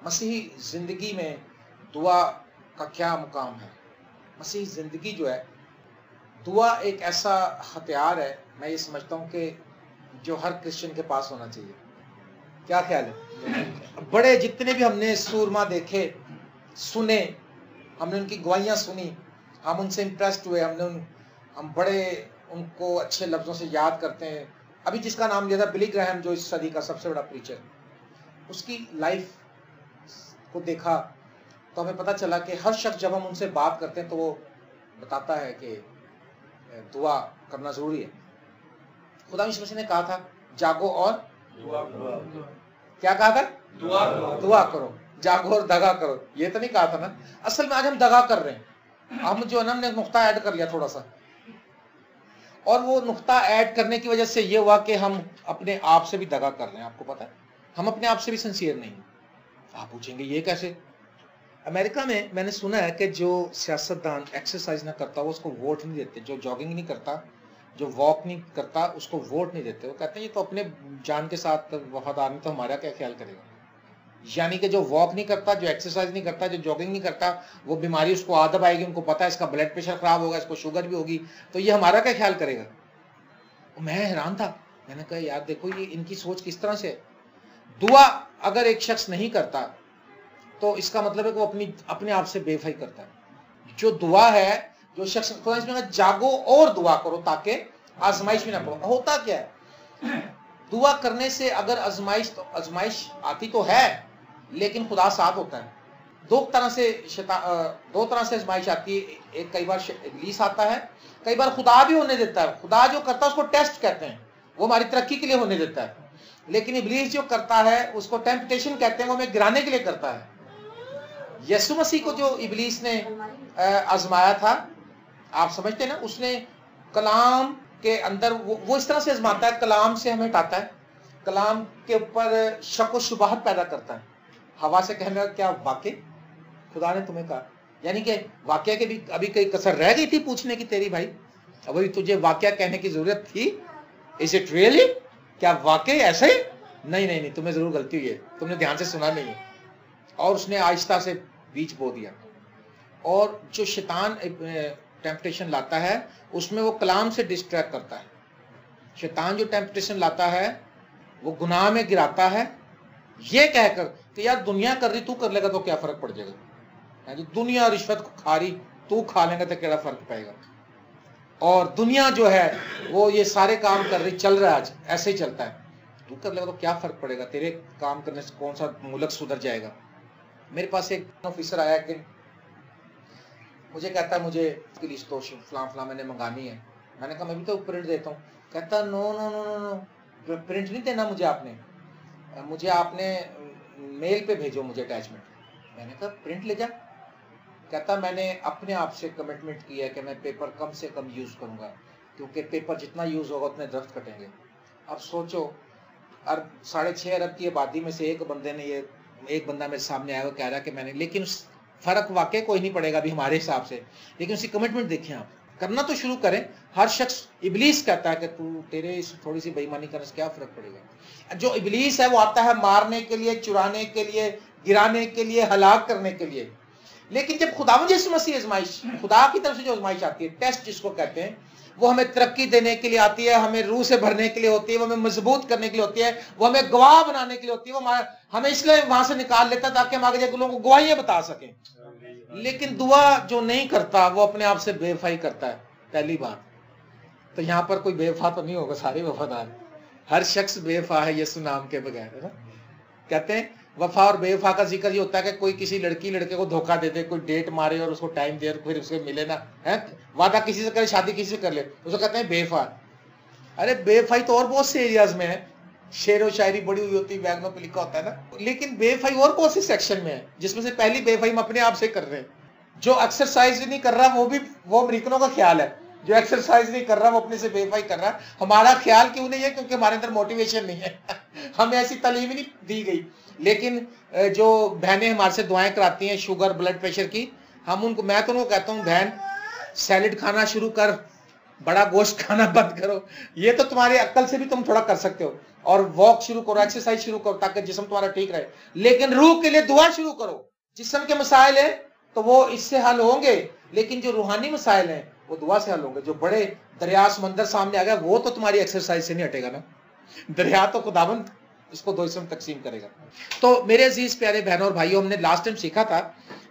मसीही ज़िंदगी में दुआ का क्या मुकाम है। मसीही ज़िंदगी जो है, दुआ एक ऐसा हथियार है, मैं ये समझता हूँ कि जो हर क्रिश्चियन के पास होना चाहिए। क्या ख्याल है? बड़े जितने भी हमने सूरमा देखे, सुने, हमने उनकी गवाहियाँ सुनी, हम उनसे इम्प्रेस्ड हुए, हम बड़े उनको अच्छे लफ्ज़ों से याद करते हैं। अभी जिसका नाम लिया था बिली ग्राहम, जो इस सदी का सबसे बड़ा प्रीचर, उसकी लाइफ को देखा तो हमें पता चला कि हर शख्स जब हम उनसे बात करते हैं तो वो बताता है कि दुआ करना जरूरी है। खुदा यीशु मसीह ने कहा था जागो और दुआ करो। क्या कहा था? दुआ करो, जागो और दगा करो। ये तो नहीं कहा था ना। असल में आज हम दगा कर रहे हैं। हम जो है ना, हमने नुक्ता ऐड कर लिया थोड़ा सा, और वो नुक्ता ऐड करने की वजह से ये हुआ कि हम अपने आप से भी दगा कर रहे हैं। आपको पता है, हम अपने आप से भी सिंसियर नहीं। आप पूछेंगे ये कैसे? अमेरिका में मैंने सुना है कि जो सियासतदान एक्सरसाइज ना करता वो उसको वोट नहीं देते, जो जॉगिंग नहीं करता, जो वॉक नहीं करता, उसको वोट नहीं देते। वो कहते हैं ये तो अपने जान के साथ वफादार नहीं, तो हमारा क्या ख्याल करेगा। यानी कि जो वॉक नहीं करता, जो एक्सरसाइज नहीं करता, जो जॉगिंग नहीं करता, वो बीमारी उसको आदत आएगी, उनको पता है इसका ब्लड प्रेशर खराब होगा, इसको शुगर भी होगी, तो ये हमारा क्या ख्याल करेगा। मैं हैरान था, मैंने कहा यार देखो ये इनकी सोच किस तरह से है। दुआ अगर एक शख्स नहीं करता तो इसका मतलब है कि वो अपने आप से बेवफाई करता है। जो दुआ है, जो शख्स जागो और दुआ करो ताकि आजमाइश में ना पड़ो। होता क्या है, दुआ करने से अगर आजमाइश आती तो है, लेकिन खुदा साथ होता है। दो तरह से आजमाइश आती है। एक कई बार इब्लीस आता है, कई बार खुदा भी होने देता है। खुदा जो करता है उसको टेस्ट कहते हैं, वो हमारी तरक्की के लिए होने देता है। लेकिन इब्लीस जो करता है उसको टेम्पटेशन कहते हैं, वो हमें गिराने के लिए करता है। यीशु मसीह को जो इब्लीस ने आजमाया था, आप समझते हैं ना, उसने कलाम के अंदर वो इस तरह से आजमाता है, कलाम से हमें हटाता है, कलाम के ऊपर शक व शुबहत पैदा करता है। हवा से कहने लगा क्या वाकई खुदा ने तुम्हें कहा, यानी कि वाकया के भी अभी कई कसर रह गई थी पूछने की तेरी भाई, अभी तुझे वाकया कहने की जरूरत थी। इज इट रियली, क्या वाकई ऐसा ही? नहीं, तुम्हें जरूर गलती हुई है, तुमने ध्यान से सुना नहीं है। और उसने आहिस्ता से बीज बो दिया। और जो शैतान टेम्पटेशन लाता है उसमें वो कलाम से डिस्ट्रैक्ट करता है। शैतान जो टेम्पटेशन लाता है वो गुनाह में गिराता है, ये कहकर कि यार दुनिया कर रही, तू कर लेगा तो क्या फर्क पड़ जाएगा। दुनिया रिश्वत खा रही, तू खा लेगा तो क्या फर्क पड़ेगा। और दुनिया जो है वो ये सारे काम कर रही, चल रहा है आज ऐसे ही चलता है, तू कर लेगा तो क्या फर्क पड़ेगा, तेरे काम करने से कौन सा मुल्क सुधर जाएगा। मेरे पास एक ऑफिसर आया कि मुझे कहता है मुझे इसकी लिस्ट तो फलां मैंने मंगानी है। मैंने कहा मैं भी तो प्रिंट देता हूँ। कहता नो, प्रिंट नहीं देना मुझे आपने मेल पे भेजो मुझे अटैचमेंट। मैंने कहा प्रिंट ले जा। कहता मैंने अपने आप से कमिटमेंट किया है कि मैं पेपर कम से कम यूज करूंगा, क्योंकि पेपर जितना यूज होगा उतने दरख्त कटेंगे। अब सोचो 6.5 अरब की आबादी में से एक बंदा मेरे सामने आया, वो कह रहा कि मैंने, लेकिन फर्क वाकई कोई नहीं पड़ेगा अभी हमारे हिसाब से, लेकिन उसकी कमिटमेंट देखें आप, करना तो शुरू करें। हर शख्स, इब्लीस कहता है कि तू तेरे थोड़ी सी बेईमानी करने से क्या फर्क पड़ेगा। जो इब्लीस है वो आता है मारने के लिए, चुराने के लिए, गिराने के लिए, हलाक करने के लिए। लेकिन जब खुदावंद यीशु मसीह आजमाइश, खुदा की तरफ से जो आजमाइश आती है, टेस्ट जिसको कहते हैं, वो हमें तरक्की देने के लिए आती है, हमें रूह से भरने के लिए होती है, वो हमें मजबूत करने के लिए होती है, वो हमें गवाह बनाने के लिए होती है। वो हमें इसलिए वहां से निकाल लेता ताकि हम आगे जाकर लोगों को गवाहियां बता सकें। लेकिन दुआ जो नहीं करता वो अपने आप से बेवफाई करता है। पहली बात तो यहाँ पर कोई बेवफा तो नहीं होगा, सारे वफादार। हर शख्स बेवफा है यीशु नाम के बगैर, है ना। कहते हैं वफा और बेवफा का जिक्र ये होता है कि कोई किसी लड़के को धोखा दे दे, कोई डेट मारे और उसको टाइम दे और फिर उसके मिले ना, है वादा किसी से करे, शादी किसी से कर ले, उसको कहते हैं बेवफा। अरे बेवफाई तो और बहुत से एरियाज में है, शेर व शायरी बड़ी हुई होती है, बैगनों पे लिखा होता है ना। लेकिन बेवफाई और बहुत से सेक्शन में है, जिसमें से पहली बेवफाई हम अपने आप से कर रहे हैं। जो एक्सरसाइज नहीं कर रहा वो अमेरिकनों का ख्याल है, जो एक्सरसाइज नहीं कर रहा वो अपने से बेवफाई कर रहा है। हमारा ख्याल क्यों नहीं है? क्योंकि हमारे अंदर मोटिवेशन नहीं है हमें ऐसी तालीम नहीं दी गई। लेकिन जो बहनें हमारे से दुआएं कराती हैं शुगर ब्लड प्रेशर की, हम उनको, मैं तो उनको कहता हूँ बहन सैलेड खाना शुरू कर, बड़ा गोश्त खाना बंद करो, ये तो तुम्हारी अक्ल से भी तुम थोड़ा कर सकते हो, और वॉक शुरू करो, एक्सरसाइज शुरू करो ताकि जिस्म तुम्हारा ठीक रहे, लेकिन रूह के लिए दुआ शुरू करो। जिस्म के मसाइल है तो वो इससे हल होंगे, लेकिन जो रूहानी मसाइल हैं वो दुआ से हल होंगे। जो बड़े दरिया समंदर सामने आ गया वो तो तुम्हारी एक्सरसाइज से नहीं हटेगा ना, दरिया तो खुदावंद इसको दो हिस्सों में तकसीम करेगा। तो मेरे अजीज प्यारे बहनों और भाइयों, हमने लास्ट टाइम सीखा था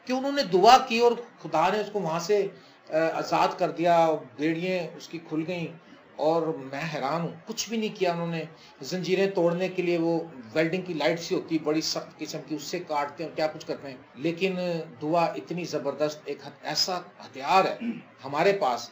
कि उन्होंने दुआ की और खुदा ने उसको वहां से आजाद कर दिया, बेड़ियां उसकी खुल गई, और मैं हैरान हूँ, कुछ भी नहीं किया उन्होंने। जंजीरें तोड़ने के लिए वो वेल्डिंग की लाइट सी होती है बड़ी सख्त किस्म की, उससे काटते हैं, क्या कुछ करते हैं, लेकिन दुआ इतनी जबरदस्त एक ऐसा हथियार है हमारे पास,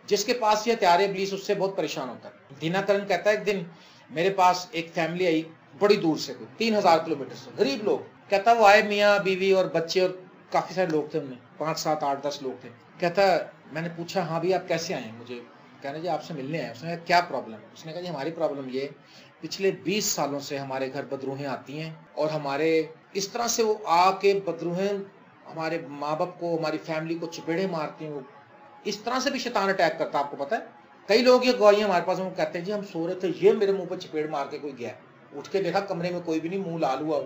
जिसके पास ये हथियार है इब्लीस उससे बहुत परेशान होता है। दीनाकरण कहता है एक दिन मेरे पास एक फैमिली आई बड़ी दूर से, 3000 किलोमीटर से, गरीब लोग। कहता वो आए, मियाँ बीवी और बच्चे, और काफी सारे लोग थे, उनमें 5 7 8 10 लोग थे। कहता मैंने पूछा हाँ भी आप कैसे आए, मुझे कहने जी आपसे मिलने आए। उसने कहा क्या प्रॉब्लम है? उसने कहा जी हमारी प्रॉब्लम ये, पिछले 20 सालों से हमारे घर बदरूहें आती हैं, और हमारे इस तरह से वो आके बदरूहें हमारे माँ बाप को, हमारी फैमिली को चपेड़े मारती हैं, वो इस तरह से भी शैतान अटैक करता है। आपको पता है कई लोग ये गवाहियां हमारे पास, वो कहते हैं जी हम सो रहे थे, ये मेरे मुंह पर चपेड़ मार के कोई गया, उठ के देखा कमरे में कोई भी नहीं, मुंह लाल हुआ।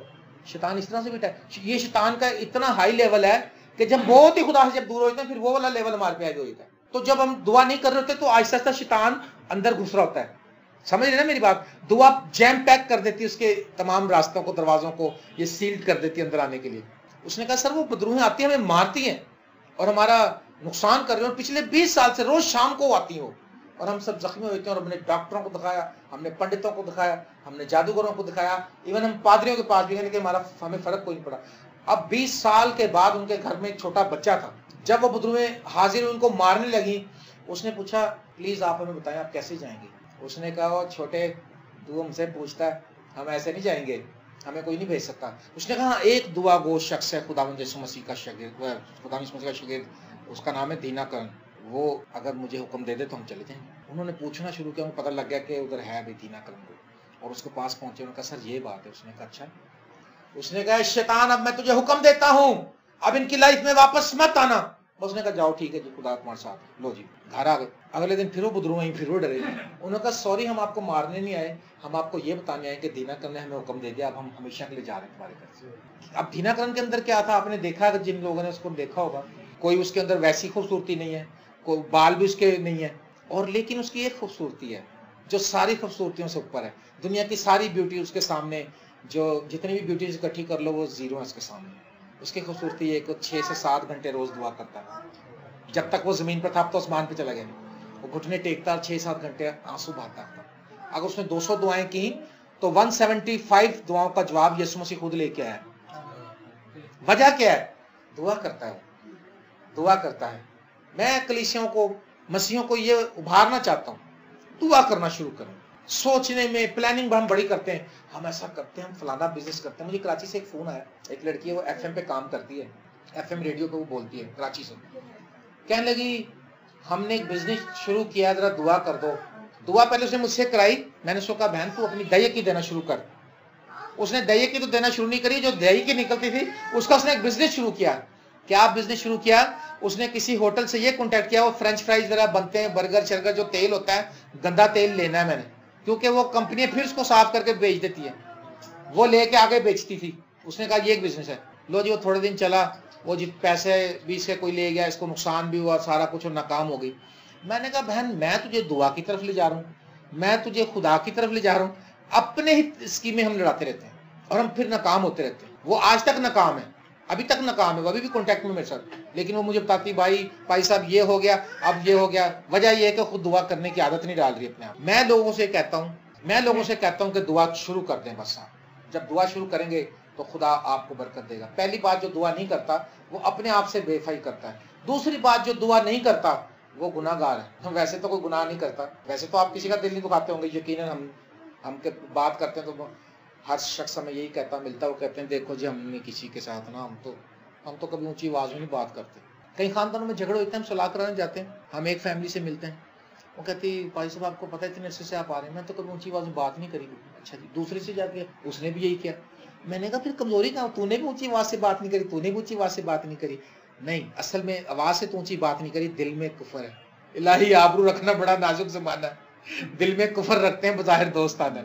शैतान इस तरह से भी अटैक, ये शैतान का इतना हाई लेवल है कि जब बहुत ही खुदा से जब दूर होते हैं फिर वो वाला लेवल हमारे पे आ जाता है। तो जब हम दुआ नहीं कर रहे होते तो आहिस्ता आहिस्ता शैतान अंदर घुस रहा होता है। समझ रहे ना मेरी बात? दुआ जैम पैक कर देती है उसके तमाम रास्तों को, दरवाजों को ये सील्ड कर देती है अंदर आने के लिए। उसने कहा सर वो बदरूहें आती हैं, हमें मारती हैं और हमारा नुकसान कर रहे हैं, और पिछले 20 साल से रोज शाम को आती हो, और हम सब जख्मी होते हैं, और हमने डॉक्टरों को दिखाया, हमने पंडितों को दिखाया, हमने जादूगरों को दिखाया, इवन हम पादरियों के पास भी गए, लेकिन हमें फर्क कोई नहीं पड़ा। अब 20 साल के बाद उनके घर में एक छोटा बच्चा था, जब वो बदरूहें हाजिर उनको मारने लगी, उसने पूछा प्लीज आप हमें बताएं आप कैसे जाएंगे? उसने कहा वो छोटे तू हमसे पूछता है, हम ऐसे नहीं जाएंगे, हमें कोई नहीं भेज सकता। उसने कहा एक दुआ गो शख्स है खुदावंद यीशु मसीह का शागिर्द, खुदावंद यीशु मसीह का शागिर्द, उसका नाम है दीनाकरण, वो अगर मुझे हुक्म दे दे तो हम चले जाएंगे। उन्होंने पूछना शुरू किया, उनको पता लग गया कि उधर है भी दीनाकरण को, और उसके पास पहुंचे। उन्होंने कहा सर ये बात है। उसने कहा अच्छा। उसने कहा शैतान अब मैं तुझे हुक्म देता हूं, अब इनकी लाइफ में वापस मत आना। उसने कहा जाओ ठीक है जी, खुदा तुम्हारे साथ। लो जी घर आ गए। अगले दिन फिर वो बुदरू फिर वो डरे। उन्होंने कहा सॉरी हम आपको मारने नहीं आए, हम आपको ये बताने आए कि दीनाकरण ने हमें हुक्म दे दिया, अब हम हमेशा के लिए जा रहे हैं तुम्हारे घर से। अब दीनाकरण के अंदर क्या था आपने देखा, अगर जिन लोगों ने उसको देखा होगा, कोई उसके अंदर वैसी खूबसूरती नहीं है, कोई बाल भी उसके नहीं है, और लेकिन उसकी एक खूबसूरती है जो सारी खूबसूरतियों से ऊपर है। दुनिया की सारी ब्यूटी उसके सामने, जो जितनी भी ब्यूटी इकट्ठी कर लो वो जीरो है उसके सामने। उसकी खूबसूरती है कि 6 से 7 घंटे रोज दुआ करता है। जब तक वो जमीन पर था अब तो आसमान पे चला गया, वो घुटने टेकता 6-7 घंटे आंसू बहाता था। अगर उसने 200 दुआएं की तो 175 दुआओं का जवाब यीशु मसीह खुद लेके आया। वजह क्या है? दुआ करता है, दुआ करता है। मैं कलीसियों को, मसीहों को ये उभारना चाहता हूँ, दुआ करना शुरू करें। सोचने में प्लानिंग हम बड़ी करते हैं, हम ऐसा करते हैं, हम फलाना बिजनेस करते हैं। मुझे कराची से एक फोन आया, एक लड़की है वो एफएम पे काम करती है, एफएम रेडियो पे वो बोलती है कराची से। कहने लगी हमने एक बिजनेस शुरू किया, जरा दुआ कर दो। दुआ पहले उसने मुझसे कराई, मैंने उसको कहा बहन तू अपनी दही की देना शुरू कर। उसने दही की तो देना शुरू नहीं करी, जो दही की निकलती थी उसका उसने एक बिजनेस शुरू किया। क्या बिजनेस शुरू किया? उसने किसी होटल से ये कॉन्टेक्ट किया, वो फ्रेंच फ्राइज वगैरह बनते हैं, बर्गर शर्गर, जो तेल होता है गंदा तेल लेना है मैंने, क्योंकि वो कंपनी फिर उसको साफ करके बेच देती है, वो लेके आगे बेचती थी। उसने कहा ये एक बिजनेस है। लो जी वो थोड़े दिन चला, वो जित पैसे 20 के कोई ले गया, इसको नुकसान भी हुआ, सारा कुछ नाकाम हो गई। मैंने कहा बहन मैं तुझे दुआ की तरफ ले जा रहा हूँ, मैं तुझे खुदा की तरफ ले जा रहा हूँ। अपने ही स्कीमें हम लड़ाते रहते हैं और हम फिर नाकाम होते रहते हैं। वो आज तक नाकाम है, अभी तक नाकाम है, वो अभी भी कॉन्टेक्ट में मेरे साथ, लेकिन वो मुझे बताती भाई साहब ये हो गया, अब ये हो गया। वजह ये है कि खुद दुआ करने की आदत नहीं डाल रही अपने आप। मैं लोगों से कहता हूँ कि दुआ शुरू कर दें बस। जब दुआ शुरू करेंगे तो खुदा आपको बरकत देगा। पहली बात, जो दुआ नहीं करता वो अपने आप से बेफाई करता है। दूसरी बात, जो दुआ नहीं करता वो गुनाहगार है। हम वैसे तो कोई गुनाह नहीं करता, वैसे तो आप किसी का दिल नहीं दुखाते होंगे, यकीनन हम बात करते हैं तो हर शख्स हमें यही कहता मिलता, वो कहते हैं देखो जी हमने किसी के साथ ना, हम तो कभी ऊंची आवाज में नहीं बात करते। कई खानदानों में झगड़े होते हैं, हम सलाह कराने जाते हैं, हम एक फैमिली से मिलते हैं, वो कहती भाई साहब आपको पता है इतने अरसे से आप आ रहे हैं, मैं तो कभी ऊंची आवाज में बात नहीं करी। अच्छा जी। दूसरी से जाके उसने भी यही किया। मैंने कहा फिर कमजोरी कहाँ, तूने भी ऊंची आवाज से बात नहीं करी, तूने भी ऊंची आवाज से बात नहीं करी। नहीं, असल में आवाज से तो ऊंची बात नहीं करी, दिल में कुफर है। इलाही आबरू रखना बड़ा नाजुक ज़माना है, दिल में कुफर रखते हैं बज़ाहिर दोस्ताना,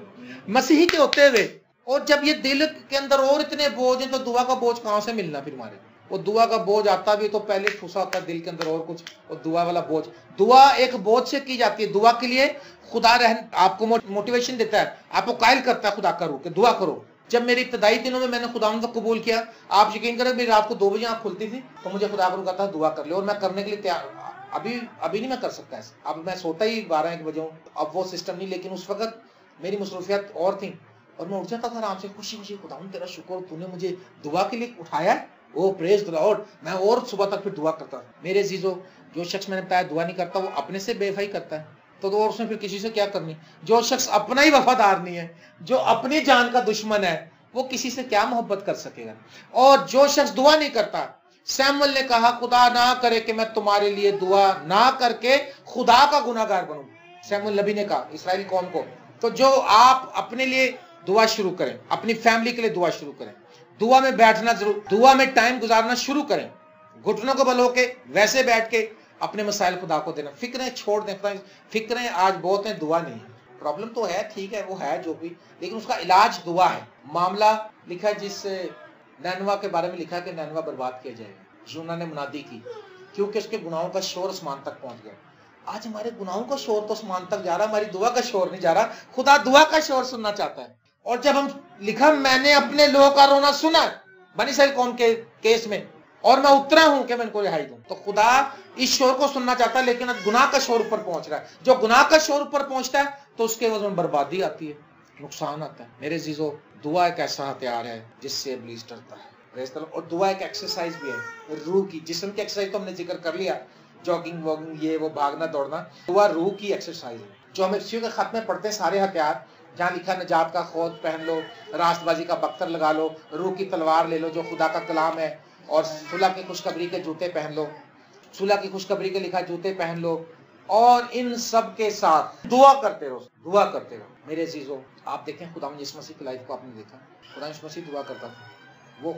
मसीही के होते हुए। और जब ये दिल के अंदर और इतने बोझ हैं तो दुआ का बोझ कहां से मिलना फिर हमारे। वो दुआ का बोझ आता भी तो पहले ठुसा होता है दिल के अंदर और कुछ, और दुआ वाला बोझ, दुआ एक बोझ से की जाती है। दुआ के लिए खुदा आपको मोटिवेशन देता है, आपको कायल करता है खुदा का रूह के दुआ करो। जब मेरे इब्तदाई दिनों में मैंने खुदा को कबूल किया, आप यकीन करें मेरी रात को 2 बजे आंख खुलती थी तो मुझे खुदा का रूह कहता दुआ कर ले, और मैं करने के लिए तैयार। अभी नहीं मैं कर सकता ऐसा, अब मैं सोता ही 12-1 बजे हूँ, अब वो सिस्टम नहीं, लेकिन उस वक्त मेरी मसरूफियत और थी और मैं उठ जाता था आराम से, खुशी खुशी, खुदा तेरा शुक्र तूने मुझे दुआ के लिए उठाया, ओ प्रेज द लॉर्ड। मैं और सुबह तक फिर दुआ करता था। मेरे अजीजों, जो शख्स मैंने बताया दुआ नहीं करता वो अपने से बेवफाई करता है, तो और उसने फिर किसी से क्या करनी। जो शख्स अपना ही वफादार नहीं है, जो अपनी जान का दुश्मन है, वो किसी से क्या मोहब्बत कर सकेगा। और जो शख्स दुआ नहीं करता, सैमुअल ने कहा खुदा ना करे कि मैं तुम्हारे लिए दुआ ना करके खुदा का गुनाहगार बनूं। सैमुअल नबी ने कहा इस्राएली कौम को। तो जो आप अपने लिए दुआ शुरू करें, अपनी फैमिली के लिए दुआ शुरू करें, दुआ में बैठना जरूर, दुआ में टाइम गुजारना शुरू करें, घुटनों को बल होके वैसे बैठ के अपने मसाइल खुदा को देना, फिक्रें छोड़ दें। फिक्रें आज बहुत हैं, दुआ नहीं है। प्रॉब्लम तो है, ठीक है, वो है जो भी, लेकिन उसका इलाज दुआ है। मामला लिखा है जिस नैनवा के बारे में लिखा है कि नैनवा बर्बाद किया जाएगा। यूना ने मुनादी की क्योंकि उसके गुनाहों का शोर आसमान तक पहुंच गया। आज हमारे गुनाहों का शोर तो आसमान तक जा रहा, हमारी दुआ का शोर नहीं जा रहा। खुदा दुआ का शोर सुनना चाहता है। और जब हम लिखा मैंने अपने लोगों का रोना सुना बनी इस्राएल कौम के केस में, और मैं उतरा हूं कि मैं इनको रिहाई दूं, तो खुदा इस शोर को सुनना चाहता है। लेकिन अब गुनाह का शोर ऊपर पहुंच रहा है। जो गुनाह का शोर ऊपर पहुंचता है तो उसके वजह में बर्बादी आती है, नुकसान आता है। मेरे जीजो, दुआ एक ऐसा हथियार है जिससे इब्लीस डरता है। और दुआ एक एक्सरसाइज भी है रूह की। जिस्म की एक्सरसाइज तो हमने जिक्र कर लिया, जॉगिंग वॉगिंग, ये वो, भागना दौड़ना। दुआ रूह की एक्सरसाइज है। जो हम इफ्सियों के खत में पढ़ते हैं सारे हथियार, जहाँ लिखा नजात का खौद पहन लो, रास्तबाजी का बख्तर लगा लो, रूह की तलवार ले लो जो खुदा का कलाम है, और सुलह की खुशखबरी के जूते पहन लो, सुलह की खुशखबरी के लिखा जूते पहन लो, और इन सब के साथ दुआ करते रहो, दुआ करते रहो। मेरे अजीजों, आप देखें खुदा यीशु मसीह की लाइफ को आपने देखा, खुदा यीशु मसीह दुआ करता था। वो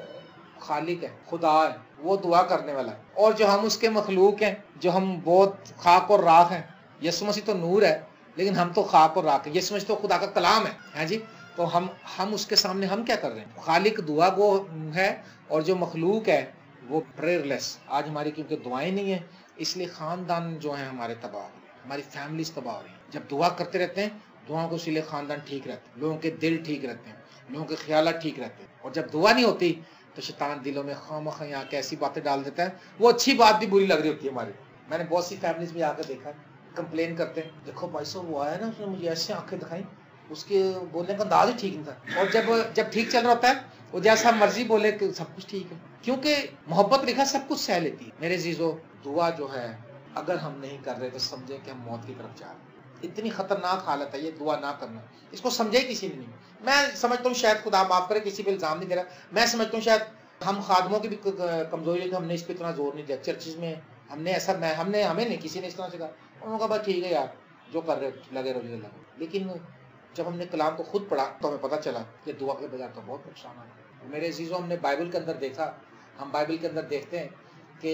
खालिक है, खुदा है, वो दुआ करने वाला है। और जो हम उसके मखलूक हैं, जो हम बहुत खाक और राख हैं, यीशु मसीह तो नूर है लेकिन हम तो खाक और राख है। यीशु मसीह तो खुदा का कलाम है जी। तो हम उसके सामने हम क्या कर रहे हैं? खालिक दुआ गो है और जो मखलूक है वो प्रेयरलेस। आज हमारी क्योंकि दुआएं नहीं है, इसलिए खानदान जो है हमारे तबाह हो रहे हैं, हमारी फैमिलीज तबाह हो रही है। जब दुआ करते रहते हैं, दुआओं को इसलिए खानदान ठीक रहते हैं, लोगों के दिल ठीक रहते हैं, लोगों के ख्यालात ठीक रहते हैं। और जब दुआ नहीं होती तो शैतान दिलों में खामखा यहाँ के ऐसी बातें डाल देता है, वो अच्छी बात भी बुरी लग रही होती है हमारी। मैंने बहुत सी फैमिलीज में आकर देखा, कंप्लेन करते हैं, देखो भाई साहब वो आया ना, उसने मुझे ऐसे आंखें दिखाई, उसके बोलने का अंदाज ही ठीक नहीं था। और जब ठीक चल रहा होता है वो जैसा मर्जी बोले कि सब कुछ ठीक है, क्योंकि मोहब्बत लिखा सब कुछ सह लेती है। मेरे जीजो, दुआ जो है अगर हम नहीं कर रहे तो समझे कि हम मौत की तरफ जा रहे हैं। इतनी खतरनाक हालत है ये दुआ ना करना। इसको समझे किसी ने नहीं। मैं समझता हूँ शायद खुदा माफ करे, किसी पे इल्जाम नहीं दे रहा, मैं समझता हूँ शायद हम खादमों की भी कमजोरी है कि हमने इस पर इतना जोर नहीं दिया। चर्चिज में हमने ऐसा, हमें नहीं, किसी ने इस तरह से कहा, उन्होंने कहा ठीक है यार जो कर रहे लगे रहो लगे। लेकिन जब हमने कलाम को खुद पढ़ा तो हमें पता चला कि दुआ के बगैर तो बहुत नुकसान है। मेरे अजीजों, हमने बाइबल के अंदर देखा, हम बाइबल के अंदर देखते हैं कि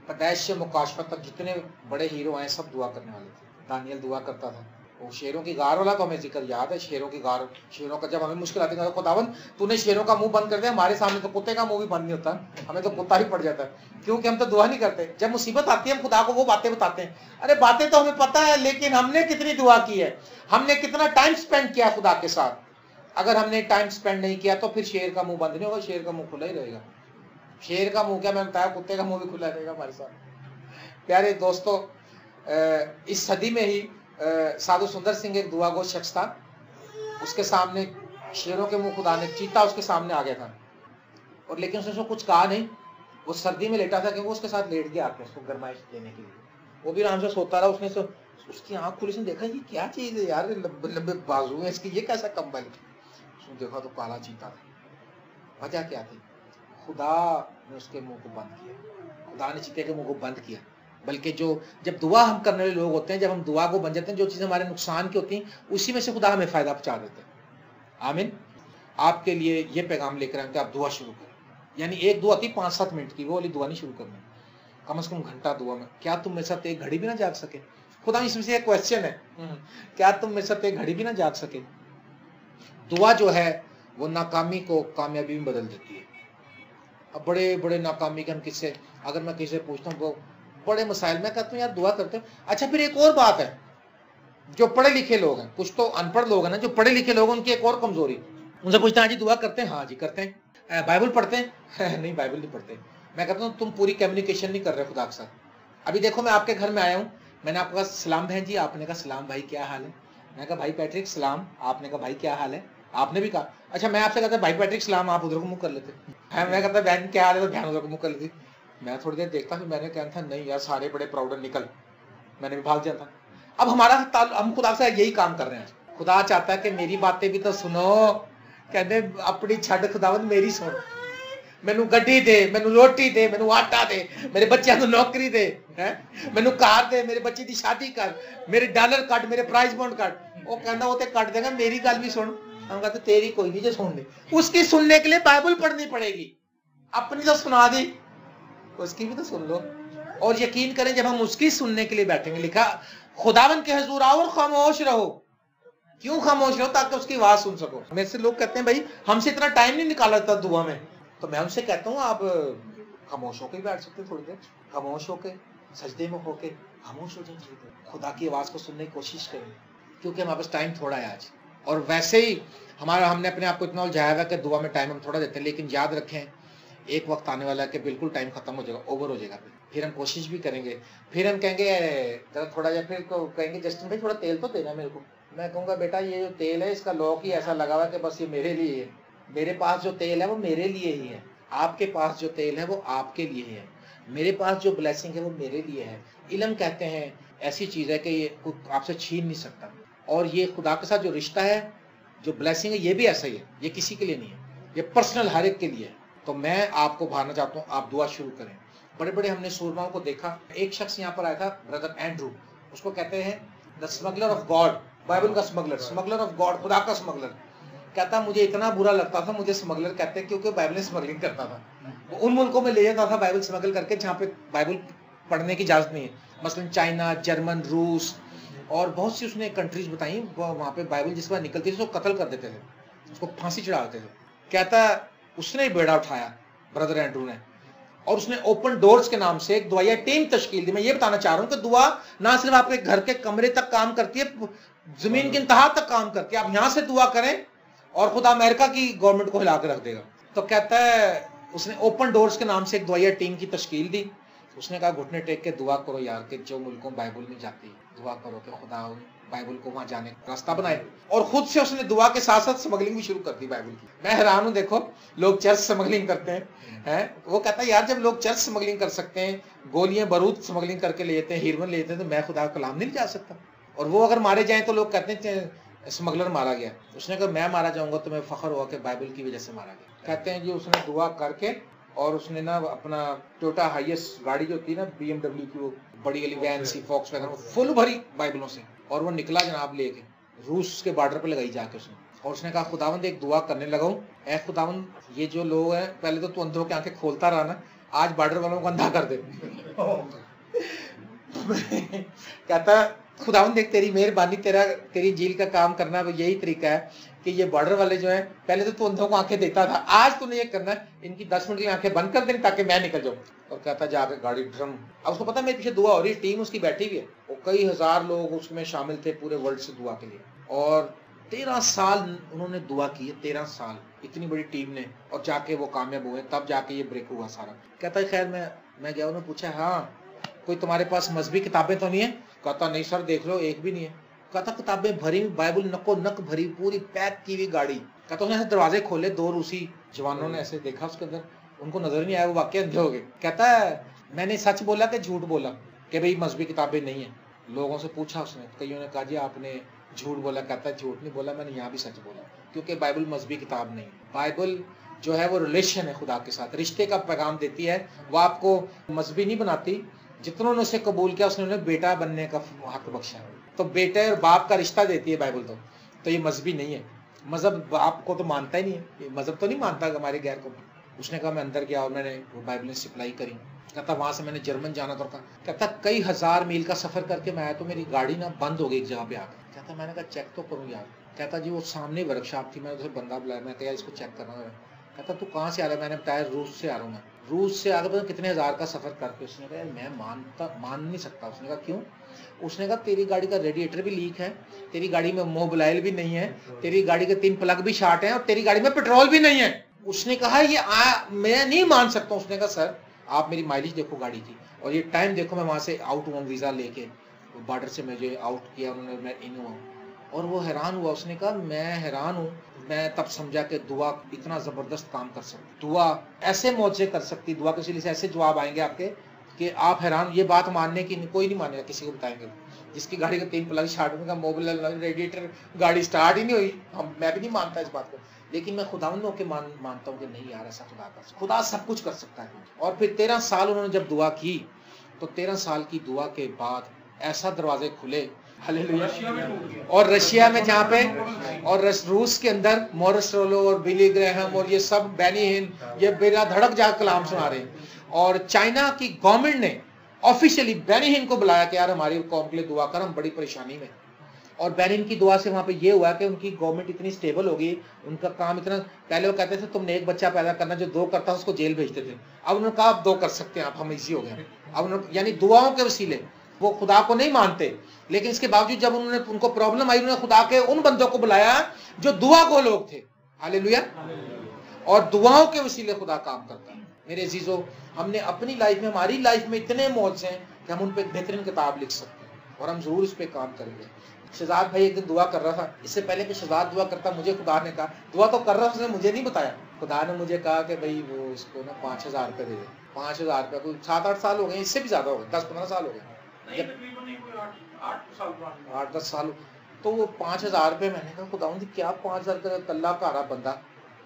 पैदाइश से मुकाशफत तक जितने बड़े हीरो आए सब दुआ करने वाले थे। दानियल दुआ करता था। वो शेरों की गार वाला तो हमें जिक्र याद है, शेरों की गार, शेरों का जब हमें मुश्किल आती है, खुदावन तूने शेरों का मुंह बंद कर दिया, हमारे सामने तो कुत्ते का मुंह भी बंद नहीं होता, हमें तो कुत्ता ही पड़ जाता है, क्योंकि हम तो दुआ नहीं करते। जब मुसीबत आती है हम खुदा को वो बातें बताते हैं। अरे बातें तो हमें पता है, लेकिन हमने कितनी दुआ की है, हमने कितना टाइम स्पेंड किया खुदा के साथ। अगर हमने टाइम स्पेंड नहीं किया तो फिर शेर का मुंह बंद नहीं होगा, शेर का मुंह खुला ही रहेगा। शेर का मुंह क्या, मैं बताया, कुत्ते का मुंह भी खुला रहेगा हमारे साथ। प्यारे दोस्तों, इस सदी में ही साधु सुंदर सिंह एक दुआगो शख्स था, उसके सामने शेरों के मुंह खुदा ने, चीता उसके सामने आ गया था, और लेकिन उसने कुछ कहा नहीं। वो सर्दी में लेटा था, क्योंकि वो उसके साथ लेट गया आके उसको गर्माइश देने के लिए। वो भी आराम से सोता रहा। उसने उसकी आंख खुली, उसने देखा ये क्या चीज है यार, लंबे लंबे बाजू है इसकी, ये कैसा कंबल। उसने देखा तो काला चीता था। वजह क्या थी? खुदा ने उसके मुंह को बंद किया, खुदा ने चीते के मुंह को बंद किया। बल्कि जब दुआ हम करने वाले लोग होते हैं, जब हम दुआ को बन जाते हैं, जो चीजें हमारे नुकसान की होती हैं उसी में से खुदा हमें फायदा पहुंचा देते हैं। आमीन। आपके लिए ये पैगाम लेकर आए कि आप दुआ शुरू करें। यानी एक दुआ थी 5-7 मिनट की, वो वाली दुआ नहीं शुरू करनी। कम से कम घंटा दुआ में, क्या तुम मेरे साथ एक घड़ी भी ना जाग सके? खुदा इसमें से एक क्वेश्चन है, क्या तुम मेरे साथ एक घड़ी भी ना जाग सके? दुआ जो है वो नाकामी को कामयाबी में बदल देती है। अब बड़े बड़े नाकामी के हम किससे, अगर मैं किसी से पूछता हूँ वो बड़े मसाइल, मैं कहता हूँ यार दुआ करते हो। अच्छा फिर एक और बात है, जो पढ़े लिखे लोग हैं, कुछ तो अनपढ़ लोग हैं ना, जो पढ़े लिखे लोग हैं उनकी एक और कमजोरी, उनसे पूछते हैं जी दुआ करते हैं? हाँ जी करते हैं। बाइबल पढ़ते हैं? नहीं बाइबल नहीं पढ़ते। मैं कहता हूँ तुम पूरी कम्युनिकेशन नहीं कर रहे खुदा के साथ। अभी देखो मैं आपके घर में आया हूँ, मैंने आपको कहा सलाम बहन जी, आपने कहा सलाम भाई क्या हाल है? मैंने कहा भाई पैट्रिक सलाम, आपने कहा भाई क्या हाल है? आपने भी कहा। अच्छा मैं आपसे कहता भाई पैट्रिक सलाम, आप उधर को मुंह कर लेते। मैं कहता बहन क्या हाल है, तो बहन उधर को मुंह कर लेती। मैं थोड़ी देर देखता फिर मैंने कहना था नहीं यार सारे बड़े प्राउड निकल, मैंने भी भाग जाता। अब हम खुदा से यही काम कर रहे हैं। खुदा चाहता है कि मेरी बातें भी तो सुनो, कहते अपनी छड़ खुदावंद मेरी सुन, मैनू गड्डी दे, मैनू रोटी दे, मैनू आटा दे, मेरे बच्चों को नौकरी दे, मैनू कार दे, मेरे बच्चे की शादी कर, मेरे डॉलर कट, मेरे प्राइज बॉन्ड कट। वो कहना वो तो कट देगा, मेरी गल भी सुन। हम कहते तेरी कोई नहीं जो सुननी, उसकी सुनने के लिए बाइबल पढ़नी पड़ेगी, अपनी तो सुना दी, उसकी भी तो सुन लो। और यकीन करें जब हम उसकी सुनने के लिए बैठेंगे, लिखा खुदावन के हुजूर आओ और खामोश रहो। क्यों खामोश रहो? ताकि उसकी आवाज सुन सको। मेरे से लोग कहते हैं भाई हमसे इतना टाइम नहीं निकाला था दुआ में, तो मैं उनसे कहता हूँ आप खामोश होकर बैठ सकते थोड़ी देर, खामोश होकर सजदे में होकर खामोश हो जाए, खुदा की आवाज को सुनने की कोशिश करें, क्योंकि हमारे पास टाइम थोड़ा है आज। और वैसे ही हमने अपने आप को इतना उलझाया हुआ कि दुआ में टाइम हम थोड़ा देते हैं, लेकिन याद रखें एक वक्त आने वाला है कि बिल्कुल टाइम खत्म हो जाएगा, ओवर हो जाएगा। फिर हम कोशिश भी करेंगे, फिर हम कहेंगे थोड़ा, या फिर कहेंगे जस्टिन भाई थोड़ा तेल तो देना मेरे को। मैं कहूँगा बेटा ये जो तेल है इसका लॉक ही ऐसा लगा हुआ है कि बस ये मेरे लिए है, मेरे पास जो तेल है वो मेरे लिए ही है, आपके पास जो तेल है वो आपके लिए है, मेरे पास जो ब्लेसिंग है वो मेरे लिए है। इल्म कहते हैं ऐसी चीज है कि ये आपसे छीन नहीं सकता, और ये खुदा के साथ जो रिश्ता है, जो ब्लेसिंग है, ये भी ऐसा ही है, ये किसी के लिए नहीं है, ये पर्सनल हर एक के लिए है। तो मैं आपको भाना चाहता हूँ आप दुआ शुरू करें। बड़े बड़े हमने सूरमाओं को देखा। एक शख्स यहाँ पर आया था, ब्रदर एंड्रू, उसको कहते हैं the smuggler of God, Bible का स्मगलर, स्मगलर ऑफ गॉड, खुदा का स्मगलर। कहता मुझे इतना बुरा लगता था, मुझे स्मगलर कहते हैं क्योंकि बाइबल में स्मगलिंग करता था। वो उन मुल्कों में ले जाता था बाइबल स्मगल करके जहाँ पे बाइबल पढ़ने की इजाजत नहीं है, मसलन चाइना, जर्मन, रूस और बहुत सी उसने कंट्रीज बताई, वहाँ पे बाइबल जिस बार निकलती थी उसको कत्ल कर देते थे, उसको फांसी चढ़ा देते थे। कहता उसने बेड़ा उठाया ब्रदर एंड्रू ने, और उसने ओपन डोर्स के नाम से एक दुआया टीम तश्कील दी। मैं ये बताना चाह रहा हूँ कि दुआ ना सिर्फ आपके घर के कमरे तक काम करती है, जमीन की इंतहा तक काम करती है। आप यहां से दुआ करें और खुदा अमेरिका की गवर्नमेंट को हिला के रख देगा। तो कहता है उसने ओपन डोर्स के नाम से एक दुआया टीम की तश्कील दी। उसने कहा घुटने टेक के दुआ करो यार कि जो मुल्कों बाइबल में जाती है, दुआ करो कि खुदा बाइबल को वहां जाने का रास्ता बनाए। और खुद से उसने दुआ के साथ साथ स्मगलिंग भी शुरू कर दी बाइबल की। मैं हैरान हूं, देखो लोग चर्च स्मगलिंग करते हैं, वो कहता है यार जब लोग चर्च स्मगलिंग कर सकते हैं, गोलियां बारूद स्मगलिंग करके लेते हैं, हीरोइन लेते हैं, तो मैं खुदा का कलाम नहीं जा सकता? और वो अगर मारे जाएं तो लोग कहते हैं स्मगलर मारा गया। उसने कहा मैं मारा जाऊंगा तो मैं फख्र हुआ कि बाइबल की वजह से मारा गया। कहते हैं जी उसने दुआ करके और उसने ना अपना टोयोटा हाईएस्ट गाड़ी जो थी ना BMW की, वो बड़ी वाली वैन सी फॉक्स वैगन फुल भरी बाइबलों से, और वो निकला जनाब लेके रूस के बॉर्डर पे लगाई जाके उसने। और उसने कहा खुदावंद एक दुआ करने लगा हूँ, ऐ खुदावंद ये जो लोग हैं, पहले तो तू अंधों की आंखें खोलता रहा ना, आज बॉर्डर वालों को अंधा कर दे। कहता खुदावंद देख तेरी मेहरबानी, तेरी झील का काम करना यही तरीका है कि ये बॉर्डर वाले जो हैं, पहले तो तू अंधों को आंखें देता था, आज तूने ये करना है इनकी 10 मिनट की आंखें बंद कर देनी ताकि मैं निकल जाऊं। और कहता जाके गाड़ी ड्रम, अब उसको पता है मेरे पीछे दुआ हो रही है, टीम उसकी बैठी हुई है, और कई हजार लोग उसमें शामिल थे पूरे वर्ल्ड से दुआ के लिए। और 13 साल उन्होंने दुआ की है, 13 साल इतनी बड़ी टीम ने, और जाके वो कामयाब हुए, तब जाके ये ब्रेक हुआ सारा। कहता है खैर मैं गया, उन्होंने पूछा हाँ कोई तुम्हारे पास मजहबी किताबें तो नहीं है? कहता नहीं सर देख लो एक भी नहीं है। कहता किताबें भरी, बाइबल नको नक भरी, पूरी पैक की हुई गाड़ी। कहता उसने दरवाजे खोले, 2 रूसी जवानों ने ऐसे देखा उसके अंदर, उनको नजर नहीं आया, वो वाकई अंधे हो गए। कहता है मैंने सच बोला कि झूठ बोला कि भाई मजहबी किताबें नहीं है? लोगों से पूछा उसने, कईयों ने कहा जी आपने झूठ बोला। कहता है झूठ नहीं बोला, मैंने यहाँ भी सच बोला, क्योंकि बाइबल मजहबी किताब नहीं। बाइबल जो है वो रिलेशन है खुदा के साथ, रिश्ते का पैगाम देती है, वो आपको मजहबी नहीं बनाती। जितनों ने उसे कबूल किया उसने उन्हें बेटा बनने का हक बख्शा है। तो बेटे और बाप का रिश्ता देती है बाइबल। तो ये मजहबी नहीं है, मजहब बाप को तो मानता ही नहीं है, ये मजहब तो नहीं मानता हमारे गैर को। उसने कहा मैं अंदर गया और मैंने वो बाइबलें सप्लाई करी, कहता वहां से मैंने जर्मन जाना था। कहता कई हजार मील का सफर करके मैं आया तो मेरी गाड़ी ना बंद हो गई एक जगह पे आकर। कहता मैंने कहा चेक तो करूँ यार। कहता जी वो सामने वर्कशॉप थी, मैंने उसे बंदा बुलाया, मैं कहा इसको चेक करना है। कहता तू कहाँ से आ रहा है? मैंने बताया रूस से आ रहा हूँ मैं। रूस से आगे पता कितने हजार का सफर करके। उसने कहा मैं मान नहीं सकता। उसने कहा क्यों? उसने कहा तेरी गाड़ी का रेडिएटर भी लीक है, तेरी गाड़ी में मोबाइल भी नहीं है, तेरी गाड़ी के 3 प्लग भी शॉर्ट हैं और तेरी गाड़ी में पेट्रोल भी नहीं है। उसने कहा मैं नहीं मान सकता। उसने कहा सर आप मेरी माइलेज देखो गाड़ी की और ये टाइम देखो, मैं वहां से आउट हुआ वीजा लेके, बॉर्डर से मुझे आउट किया उन्होंने, मैं इन हुआ। और वो हैरान हुआ। उसने कहा मैं हैरान हूँ। मैं तब समझा कि दुआ इतना जबरदस्त काम कर सकती, दुआ ऐसे मौजे कर सकती, दुआ के वसीले से ऐसे जवाब आएंगे आपके कि आप हैरान। ये बात मानने की कोई नहीं मानेगा, किसी को बताएंगे जिसकी गाड़ी का 3 प्लग शॉर्ट होने का, मोबाइल रेडिएटर, गाड़ी स्टार्ट ही नहीं हुई। मैं भी नहीं मानता इस बात को, लेकिन मैं खुदावंद होके मानता हूँ कि नहीं यार ऐसा खुदा सब कुछ कर सकता है। और फिर 13 साल उन्होंने जब दुआ की तो 13 साल की दुआ के बाद ऐसा दरवाजे खुले, हालेलुया। और रशिया में जहाँ पे और रूस के अंदर मॉरिस रोलो और बिली ग्रेहम और ये सब बेनी हिन ये बिना धड़क जा कलाम सुना रहे हैं। और चाइना की गवर्नमेंट ने ऑफिशियली बेनी हिन को बुलाया कि यार हमारी कौम के लिए दुआ कर, हम बड़ी परेशानी में। और बेनी हिन की दुआ से वहां पे ये हुआ कि उनकी गवर्नमेंट इतनी स्टेबल हो गई, उनका काम इतना, पहले वो कहते थे तुमने एक बच्चा पैदा करना, जो 2 करता उसको जेल भेजते थे। अब उन्होंने कहा आप 2 कर सकते हैं आप, हम इजी हो गए। अब उन्होंने यानी दुआओं के वसीले, वो खुदा को नहीं मानते लेकिन इसके बावजूद जब उनको प्रॉब्लम आई, उन्होंने खुदा के उन बंदों को बुलाया जो दुआ को लोग थे, हालेलुया। और दुआओं के वसीले खुदा काम करता है। मेरे अजीजों, हमने अपनी लाइफ में, हमारी लाइफ में इतने मौज हैं कि हम उन पर बेहतरीन किताब लिख सकते हैं और हम जरूर इस पर काम करेंगे। शहजाद भाई एक दिन दुआ कर रहा था, इससे पहले कि शहजाद दुआ करता मुझे खुदा ने कहा, दुआ तो कर रहा उसने मुझे नहीं बताया, खुदा ने मुझे कहा कि भाई वो इसको ना 5000 रुपये दे दे। 5000 रुपये, कोई 7-8 साल हो गए, इससे भी ज्यादा हो गए, 10-15 साल हो गए, 8-10 साल। तो वो 5000 रुपये, मैंने कहा खुदा क्या 5000 का कल्ला कारा बंदा,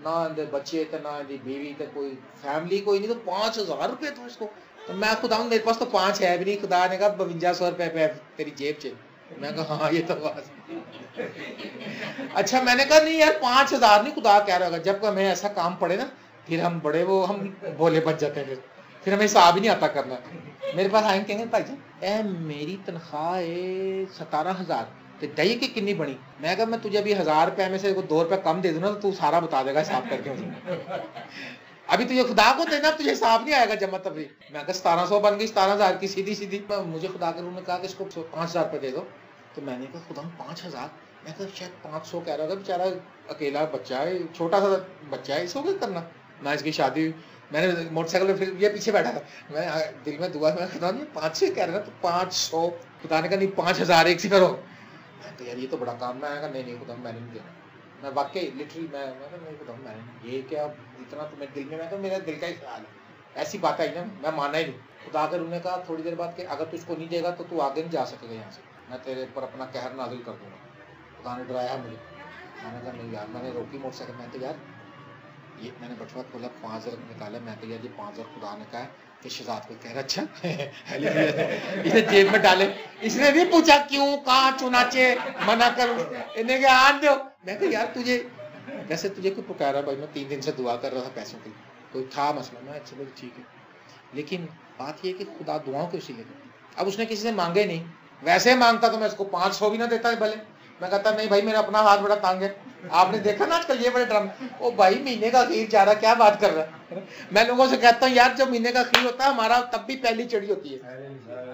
ना बच्चे थे ना बीवी थे, कोई फैमिली कोई नहीं, तो 5000 रुपये तो इसको। तो मैं खुदा मेरे पास तो 5 है भी नहीं। खुदा ने कहा 5200 रुपये तेरी जेब च। मैं कहा हाँ ये तो बात। अच्छा मैंने कहा नहीं यार 5000 नहीं, खुदा कह रहा होगा जब हमें ऐसा काम पड़े ना फिर हम बड़े वो हम बोले बच जाते हैं, फिर हमें हिसाब ही नहीं आता करना। मेरे पास आएंगे कहेंगे भाई जान मेरी तनख्वाह है 17,000 तो दही की कितनी बनी। मैं कहा मैं तुझे अभी 1000 रुपये में से 2 रुपये कम दे दूंगा तो तू सारा बता देगा हिसाब करके। अभी तुझे खुदा को देना, तुझे हिसाब नहीं आएगा जमा तभी। मैं कहा 1700 बन गई, 17,000 की सीधी सीधी। मुझे खुदा के रूम में कहा कि इसको 5000 रुपये दे दो। तो मैंने कहा खुदा 5000, मैं कहा शायद 500 कह रहा था, बेचारा अकेला बच्चा है, छोटा सा बच्चा है, इसको क्या करना। मैं इसकी शादी, मैंने मोटरसाइकिल में फिर ये पीछे बैठा था, मैं दिल में दुआ में खुदा नहीं 500 कह रहा था तो 500। खुदा ने कहा नहीं 5000 एक से करो। मैं कहा यार ये तो बड़ा काम। मैं कहा नहीं खुदा मैंने नहीं देना। मैं वाकई लिटरली मैं नहीं खुदा मैंने ये क्या इतना तो मेरे दिल में, मैं तो मेरा दिल का ही ख्याल है, ऐसी बात आई ना मैं माना ही नहीं। खुदा अगर उन्होंने कहा थोड़ी देर बाद कि अगर तू इसको नहीं देगा तो तू आगे नहीं जा सकेगा यहाँ से, मैं तेरे ऊपर अपना कहर नाजिल कर दूंगा। खुदा ने डराया मुझे। मैंने कहा नहीं यार, मैंने रोकी मोटरसाइकिल। मैं तो यार ये मैंने बटुआ खोला, 5000 निकाला। मैं तो यार ये 5000 खुदा ने कहा कि शहजाद को कह रहा अच्छा इसे जेब में डाले। इसने नहीं पूछा क्यों कहाँ चुनाचे मना कर, इन्हें क्या आन दो। मैं कहा यार तुझे वैसे तुझे कोई पुकारा भाई, मैं 3 दिन से दुआ कर रहा था पैसों के लिए, कोई था मसला। मैं अच्छा भाई ठीक है, लेकिन बात ये कि खुदा दुआओं के वसीले। अब उसने किसी से मांगे नहीं, वैसे मांगता तो मैं इसको 500 भी ना देता है भले। मैं कहता नहीं भाई मेरा अपना हाथ बड़ा तंग है। आपने देखा ना आजकल ये बड़े ड्रामे, ओ भाई महीने का अखीर जा रहा, क्या बात कर रहा है। मैं लोगों से कहता हूँ यार जब महीने का अखीर होता है हमारा तब भी पहली चढ़ी होती है,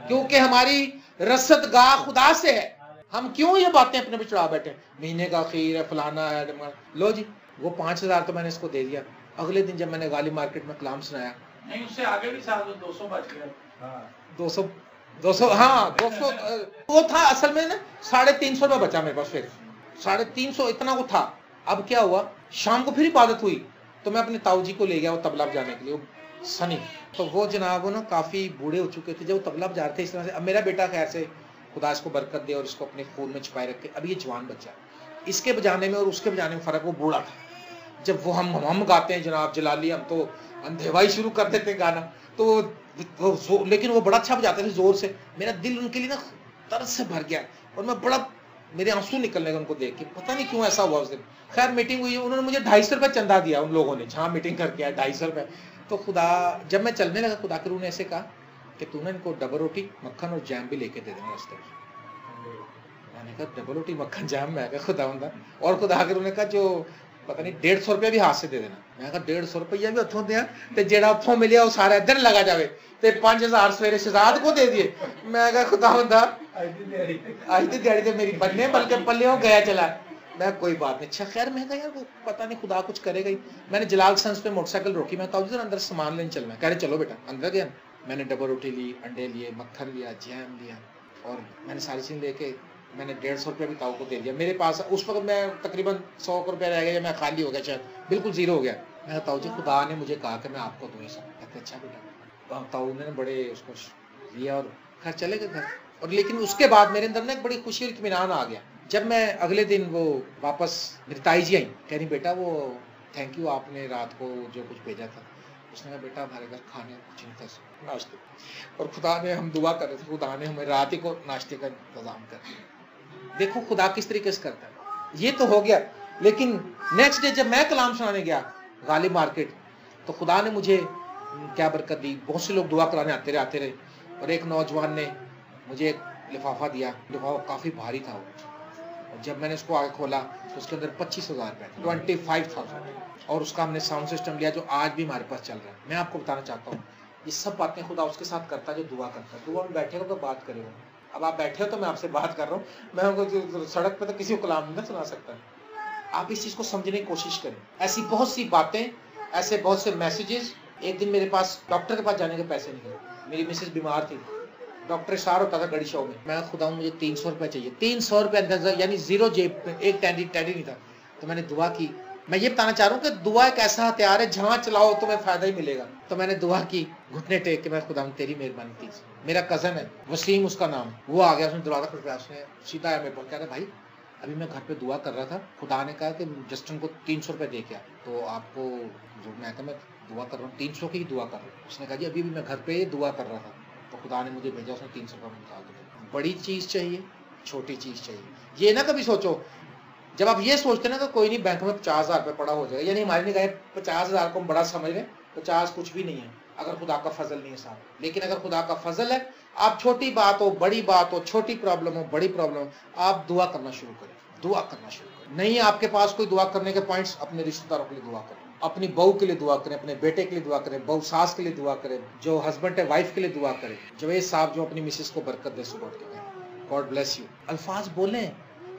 क्योंकि हमारी रसदगाह खुदा से है। हम क्यों ये बातें अपने पे चढ़ा बैठे, महीने का अखीर है फलाना है। लो जी वो 5000 तो मैंने इसको दे दिया। अगले दिन जब मैंने गाली मार्केट में कलाम सुनाया, नहीं उससे आगे भी 200 बच गए। 200 हाँ 200 वो था असल में ना 350 रुपये बचा मेरे पास। फिर 350 इतना वो था। अब क्या हुआ, शाम को फिर इबादत हुई तो मैं अपने ताऊ जी को ले गया वो तबला बजाने के लिए, वो सनी। तो वो जनाब वो ना काफी बूढ़े हो चुके थे जब वो तबला बजा रहे थे इस तरह से। अब मेरा बेटा खैर से खुदा इसको बरकत दे और इसको अपने खून में छुपाए रखे, अब ये जवान बच्चा, इसके बजाने में और उसके बजाने में फर्क, वो बूढ़ा था। जब वो हम गाते हैं जनाब जलाली, हम तो अंधेवाई शुरू कर देते गाना, तो लेकिन वो बड़ा अच्छा बजाते थे जोर से। मेरा दिल उनके लिए ना तरस से भर गया और मैं बड़ा, मेरे आंसू निकलने का उनको देख के, पता नहीं क्यों ऐसा हुआ उस दिन। खैर मीटिंग हुई, उन्होंने मुझे 250 रुपये चंदा दिया उन लोगों ने, जहाँ मीटिंग करके आया 250 रुपये। तो खुदा, जब मैं चलने लगा, खुदा के रूह ने ऐसे कहा कि तू ना इनको डबल रोटी मक्खन और जैम भी लेके दे देना रास्ते में। मैंने कहा डबल रोटी मक्खन जैम, मैं कहा खुदा होंदा, और खुदा के रूह ने कहा जो पता नहीं 150 रुपया भी हाथ से दे देना। मैं कहा 150 रुपया भी हथों दिया ते जेड़ा उथों मिलिया वो सारा इधर लगा जावे ते 5000 सवेरे शहजाद को दे दिए। मैं कहा खुदा होंदा आज दी दिहाड़ी ते मेरी बनने बल्कि पल्लियों गया चला। मैं कोई बात नहीं, अच्छा खैर मैं कहा यार वो पता नहीं खुदा कुछ करेगा ही। मैंने जलाल सन्स पे मोटरसाइकिल रोकी, मैं कहा अंदर सामान लेने चलना, कह रहे चलो बेटा। अंदर गया, मैंने डबल रोटी ली, अंडे लिए, मक्खन लिया, जैम लिया, और मैंने सारी चीज़ लेके मैंने 150 रुपया भी ताऊ को दे दिया। मेरे पास उस वक्त मैं तकरीबन 100 रुपया रह गया, मैं खाली हो गया, शायद बिल्कुल जीरो हो गया। मैं ताऊ जी खुदा ने मुझे कहा कि मैं आपको दूँ सब। कहते अच्छा बेटा। ताऊ ने बड़े उसको लिया और खैर चले गए घर। और लेकिन उसके बाद मेरे अंदर ना एक बड़ी खुशी और इत्मीनान आ गया। जब मैं अगले दिन वो वापस, मेरी ताई जी आई, कह रही बेटा वो थैंक यू आपने रात को जो कुछ भेजा था। उसने कहा बेटा हमारे घर खाने कुछ नहीं था, नाश्ते, और खुदा ने, हम दुआ कर रहे थे, खुदा ने हमें रात ही को नाश्ते का इंतजाम कर दिया। देखो खुदा किस तरीके से करता है। ये तो हो गया, लेकिन नेक्स्ट डे जब मैं कलाम सुनाने गया गालिब मार्केट, तो खुदा ने मुझे क्या बरकत दी। बहुत से लोग दुआ कराने आते रहे, और एक नौजवान ने मुझे एक लिफाफा दिया, लिफाफा काफ़ी भारी था वो, और जब मैंने उसको आगे खोला तो उसके अंदर 25,000 रुपये, 25,000, और उसका हमने साउंड सिस्टम लिया जो आज भी हमारे पास चल रहा है। मैं आपको बताना चाहता हूँ ये सब बातें खुदा उसके साथ करता है जो दुआ करता है। दुआ में बैठे हो तो बात करे हो। अब आप बैठे हो तो मैं आपसे बात कर रहा हूँ, मैं सड़क पे तो किसी को कलाम नहीं सुना सकता। आप इस चीज़ को समझने की कोशिश करें। ऐसी बहुत सी बातें, ऐसे बहुत से मैसेजेस। एक दिन मेरे पास डॉक्टर के पास जाने के पैसे नहीं थे, मेरी मिसेस बीमार थी, डॉक्टर सार होता था गड़ी शो में। मैं खुदा मुझे 300 रुपये चाहिए, 300 रुपये, यानी जीरो जेब में, एक टैडी नहीं था। तो मैंने दुआ की। मैं ये बताना चाह रहा हूँ कि दुआ एक ऐसा हथियार है, जहाँ चलाओ तुम्हें फायदा ही मिलेगा। तो मैंने दुआ की, घुटने टेक के, मैं खुदा तेरी मेहरबानी थी। मेरा कजन है वसीम, उसका नाम, वो आ गया, उसने दरवाजा खटखटाया, उसने सीधा आया मेरे पास, कह रहा भाई अभी मैं घर पे दुआ कर रहा था, खुदा ने कहा कि जस्टिन को 300 रुपये दे के आ, तो आपको जो, मैं कहा मैं दुआ कर रहा हूँ, 300 की ही दुआ कर रहा हूँ। उसने कहा जी अभी भी मैं घर पे दुआ कर रहा था, तो खुदा ने मुझे भेजा, उसने 300 रुपये निकाल दिया। बड़ी चीज़ चाहिए, छोटी चीज़ चाहिए। ये ना कभी सोचो, जब आप ये सोचते ना तो कोई नहीं बैंक में 50,000 रुपये पड़ा हो जाएगा, यानी हमारे निगाह 50,000 को हम बड़ा समझ रहे, 50 कुछ भी नहीं है अगर खुदा का फजल नहीं है साथ। लेकिन अगर खुदा का फजल है, आप छोटी बात हो, बड़ी बात हो, छोटी प्रॉब्लम हो, बड़ी प्रॉब्लम हो, आप दुआ करना शुरू करें, दुआ करना शुरू करें। नहीं आपके पास कोई दुआ करने के पॉइंट्स, अपने रिश्तेदारों के लिए दुआ करें, अपनी बहू के लिए दुआ करें, अपने बेटे के लिए दुआ करें, बहू सास के लिए दुआ करें, जो हस्बैंड है वाइफ के लिए दुआ करें। जवेद साहब जो अपनी मिसेस को बरकत दे सुबह के, गॉड ब्लेस यू। अल्फाज बोलें,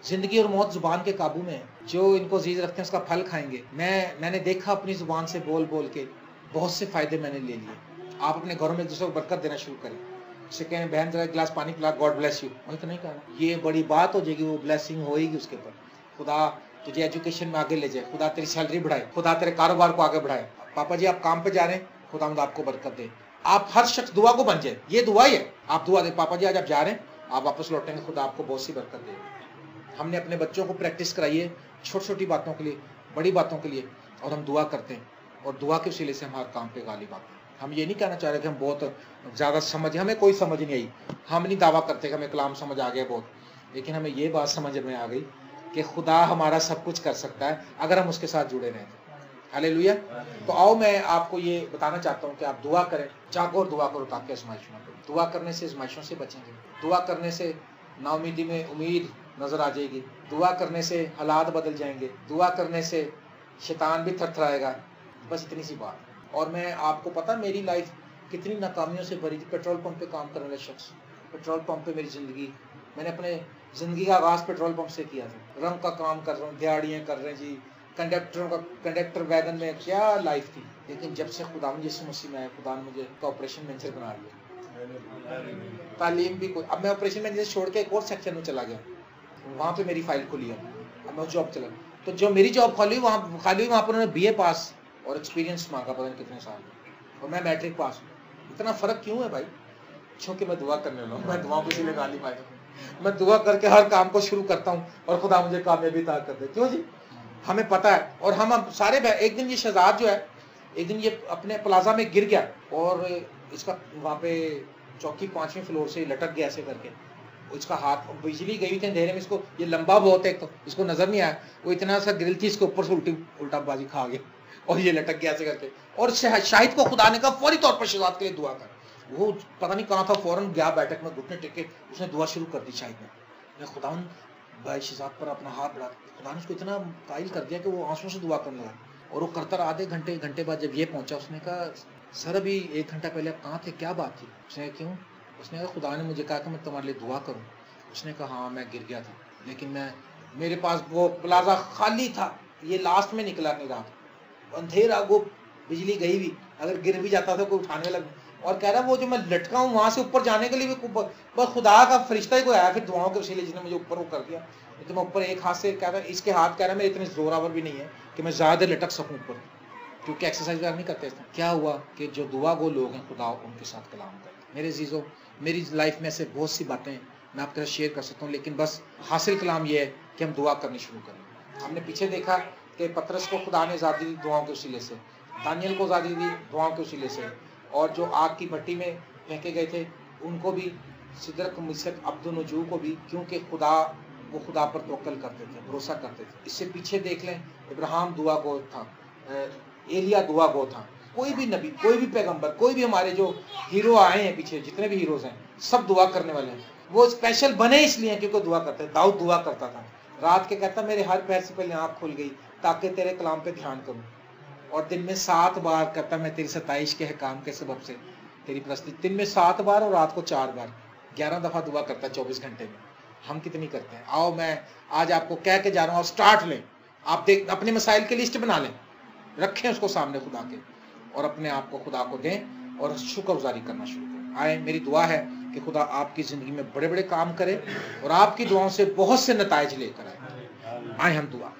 जिंदगी और मौत जुबान के काबू में, जो इनको अजीज रखते हैं उसका फल खाएंगे। मैंने देखा अपनी जुबान से बोल बोल के बहुत से फायदे मैंने ले लिए। आप अपने घरों में एक दूसरे को बरकत देना शुरू करें, उसे कहें बहन जरा गिलास पानी पिला, गॉड ब्लेस यू, वही तो नहीं कहना, ये बड़ी बात हो जाएगी, वो ब्लेसिंग होएगी उसके ऊपर। खुदा तुझे एजुकेशन में आगे ले जाए, खुदा तेरी सैलरी बढ़ाए, खुदा तेरे कारोबार को आगे बढ़ाए। पापा जी आप काम पे जा रहे हैं, खुदा आपको बरकत दे। आप हर शख्स दुआ को बन जाए, ये दुआ ही है। आप दुआ दे, पापा जी आज आप जा रहे हैं, आप वापस लौटेंगे, खुदा आपको बहुत सी बरकत दे। हमने अपने बच्चों को प्रैक्टिस कराई है छोटी छोटी बातों के लिए, बड़ी बातों के लिए, और हम दुआ करते हैं, और दुआ के वसीले से हमारे काम पे गालिब आते हैं। हम ये नहीं कहना चाह रहे कि हम बहुत ज़्यादा समझ, हमें कोई समझ नहीं आई, हम नहीं दावा करते कि हमें कलाम समझ आ गया बहुत, लेकिन हमें ये बात समझ में आ गई कि खुदा हमारा सब कुछ कर सकता है अगर हम उसके साथ जुड़े रहें। हालेलुया। तो आओ मैं आपको ये बताना चाहता हूँ कि आप दुआ करें, जागो और दुआ करो ताकि आजमाइश में पड़े। दुआ करने से आजमाइशों से बचेंगे, दुआ करने से नाउमीदी में उम्मीद नजर आ जाएगी, दुआ करने से हालात बदल जाएंगे, दुआ करने से शैतान भी थरथराएगा। बस इतनी सी बात। और मैं आपको पता मेरी लाइफ कितनी नाकामियों से भरी थी। पेट्रोल पंप पे काम करने वाला शख्स, पेट्रोल पंप पे मेरी ज़िंदगी, मैंने अपने ज़िंदगी का आगाज़ पेट्रोल पंप से किया था। रंग का काम कर रहा हूँ, दिहाड़ियाँ कर रहे हैं जी, कंडक्टर वैगन में क्या लाइफ थी। लेकिन जब से खुदा यीशु मसीह में आया, खुदा ने मुझे ऑपरेशन मैनेजर बना लिया। तालीम भी कोई, अब मैं ऑपरेशन मैनेजर छोड़ के एक और सेक्शन में चला गया, वहाँ पे मेरी फाइल खुली है, अब मैं जॉब चला। तो जो मेरी जॉब खाली हुई वहाँ पर उन्होंने BA पास और एक्सपीरियंस मांगा, पता नहीं कितने साल, और मैं मैट्रिक पास हूँ। इतना फ़र्क क्यों है भाई? क्योंकि मैं दुआ करने लगा, मैं दुआ को इसीलिए गालिब आया, मैं दुआ करके हर काम को शुरू करता हूँ और खुदा मुझे कामयाबी अता कर दे। क्यों जी? हमें पता है। और हम सारे, एक दिन ये शहजाद जो है, एक दिन ये अपने प्लाजा में गिर गया और इसका वहाँ पे चौकी 5वें फ्लोर से लटक गया ऐसे करके। इसका हाथ, बिजली गई थी अंधेरे में, इसको, ये लंबा बहुत है तो इसको नजर नहीं आया, वो इतना सा ग्रिल थी, इसके ऊपर से उल्टा बाजी खा गया और ये लटक गया ऐसे करके। और शाहिद को खुदा ने कहा फौरी तौर पर शहजाद के लिए दुआ कर। वो पता नहीं कहाँ था, फौरन गया बैठक में, घुटने टेके उसने दुआ शुरू कर दी शाहिद ने। खुदावन भाई शहजाद पर अपना हाथ बढ़ा, खुदा ने उसको इतना कायल कर दिया कि वो आंसुओं से दुआ करने लगा। और वो करता रहा। आधे घंटे बाद जब ये पहुंचा, उसने कहा सर अभी 1 घंटा पहले आप कहाँ थे, क्या बात थी? उसने कहा क्यों? उसने कहा खुदा ने मुझे कहा कि मैं तुम्हारे लिए दुआ करूँ। उसने कहा हाँ मैं गिर गया था, लेकिन मेरे पास वो प्लाजा खाली था, ये लास्ट में निकला नहीं रात, अंधेरा, वो बिजली गई भी, अगर गिर भी जाता था कोई उठाने लग। और कह रहा वो जो मैं लटका हूँ वहां से ऊपर जाने के लिए भी बस खुदा का फरिश्ता ही कोई आया फिर दुआओं के वसीले जिसने मुझे ऊपर वो कर दिया। तो मैं ऊपर एक हाथ से कह रहा, इसके हाथ कह रहा मेरे इतने जोरावर भी नहीं है कि मैं ज्यादा लटक सकूं ऊपर, क्योंकि एक्सरसाइज वगैरह नहीं करते। क्या हुआ कि जो दुआ गो लोग हैं खुदा उनके साथ कलाम करते। मेरे अजीजों, मेरी लाइफ में से बहुत सी बातें मैं आपके साथ शेयर कर सकता हूँ, लेकिन बस हासिल कलाम ये है कि हम दुआ करनी शुरू करें। हमने पीछे देखा कि पतरस को खुदा ने आज़ादी दी दुआओं के वसीले से, दानियल को आज़ादी दी दुआओं के वसीले से, और जो आग की भट्टी में फेंके गए थे उनको भी, सिदरक मिसक अब्दुन्नजू को भी, क्योंकि वो खुदा पर तवक्कल करते थे, भरोसा करते थे। इससे पीछे देख लें, इब्राहिम दुआ गो था, एलिया दुआ गो था, कोई भी नबी, कोई भी पैगंबर, कोई भी हमारे जो हीरो आए हैं पीछे, जितने भी हीरोज हैं सब दुआ करने वाले हैं। वो स्पेशल बने इसलिए क्योंकि दुआ करते। दाऊद दुआ करता था, रात के कहता मेरे हर पैर से पहले आँख खुल गई ताकि तेरे कलाम पे ध्यान करूं, और दिन में 7 बार कहता मैं तेरी सताइश के हकाम के सबब से तेरी प्रस्ती। दिन में 7 बार और रात को 4 बार, 11 दफा दुआ करता 24 घंटे में। हम कितनी करते हैं? आओ मैं आज आपको कह के जा रहा हूँ, स्टार्ट लें। आप देख, अपने मसाइल की लिस्ट बना लें, रखें उसको सामने खुदा के, और अपने आप को खुदा को दें और शुक्रगुजारी करना शुरू करें। आए, मेरी दुआ है कि खुदा आपकी जिंदगी में बड़े बड़े काम करे और आपकी दुआओं से बहुत से नताइज लेकर आए। आए हम दुआ